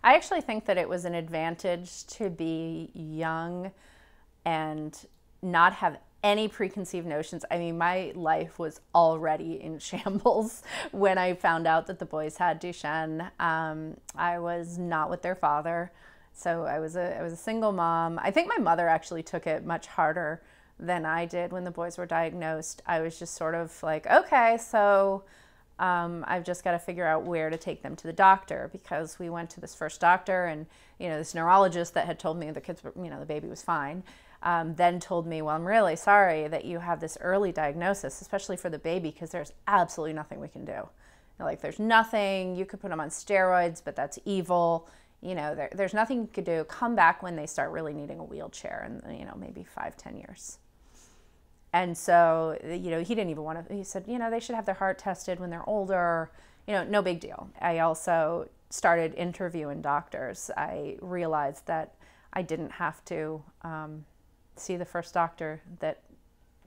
I actually think that it was an advantage to be young and not have any preconceived notions. I mean, my life was already in shambles when I found out that the boys had Duchenne. I was not with their father, so I was a single mom. I think my mother actually took it much harder than I did when the boys were diagnosed. I was just sort of like, okay, so I've just got to figure out where to take them to the doctor, because we went to this first doctor, and this neurologist that had told me the kids were, the baby was fine, then told me, well, I'm really sorry that you have this early diagnosis, especially for the baby, because there's absolutely nothing we can do. Like, there's nothing. You could put them on steroids, but that's evil. There's nothing you could do. Come back when they start really needing a wheelchair, and maybe 5-10 years. And so, he didn't even want to, he said, they should have their heart tested when they're older, no big deal. I also started interviewing doctors. I realized that I didn't have to see the first doctor that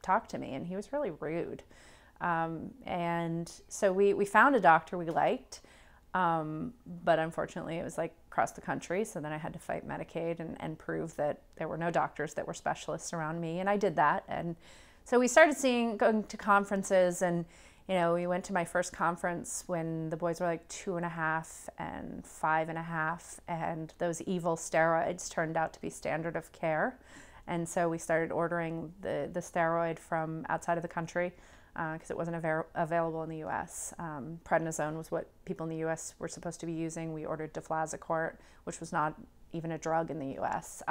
talked to me, and he was really rude. And so we found a doctor we liked, but unfortunately it was like across the country. So then I had to fight Medicaid and prove that there were no doctors that were specialists around me. And I did that. And so we started going to conferences, and, we went to my first conference when the boys were like 2.5 and 5.5, and those evil steroids turned out to be standard of care. And so we started ordering the steroid from outside of the country, because it wasn't available in the U.S. Prednisone was what people in the U.S. were supposed to be using. We ordered deflazacort, which was not even a drug in the U.S.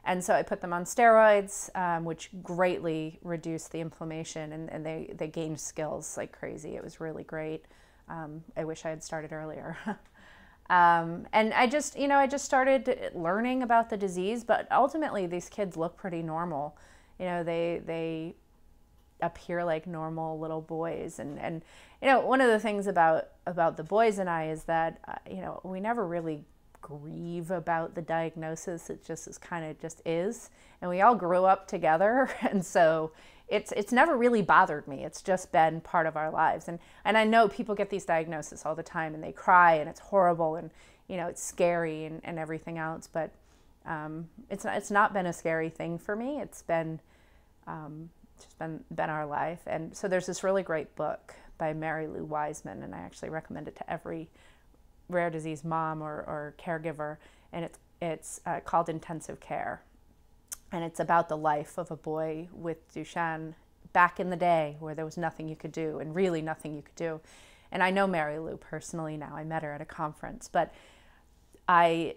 And so I put them on steroids, which greatly reduced the inflammation, and they gained skills like crazy. It was really great. I wish I had started earlier. And I just started learning about the disease, but ultimately these kids look pretty normal. They appear like normal little boys. And one of the things about the boys and I is that, we never really grieve about the diagnosis. It just is kind of just is. And we all grew up together. And so it's never really bothered me. It's just been part of our lives. And I know people get these diagnoses all the time, and they cry, and it's horrible, and, it's scary and everything else. But it's not been a scary thing for me. It's been just been our life. And so there's this really great book by Mary Lou Wiseman, and I actually recommend it to every rare disease mom or caregiver, and it's called Intensive Care, and it's about the life of a boy with Duchenne back in the day, where there was nothing you could do, and really nothing you could do. And I know Mary Lou personally now. I met her at a conference, but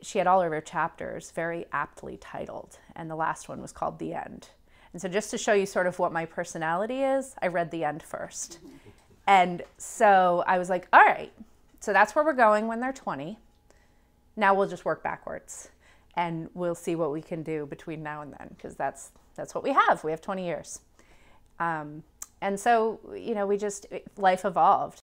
she had all of her chapters very aptly titled, and the last one was called The End. And so just to show you sort of what my personality is, I read the end first. And so I was like, all right, so that's where we're going when they're 20. Now we'll just work backwards, and we'll see what we can do between now and then, because that's what we have. We have 20 years. And so, life evolved.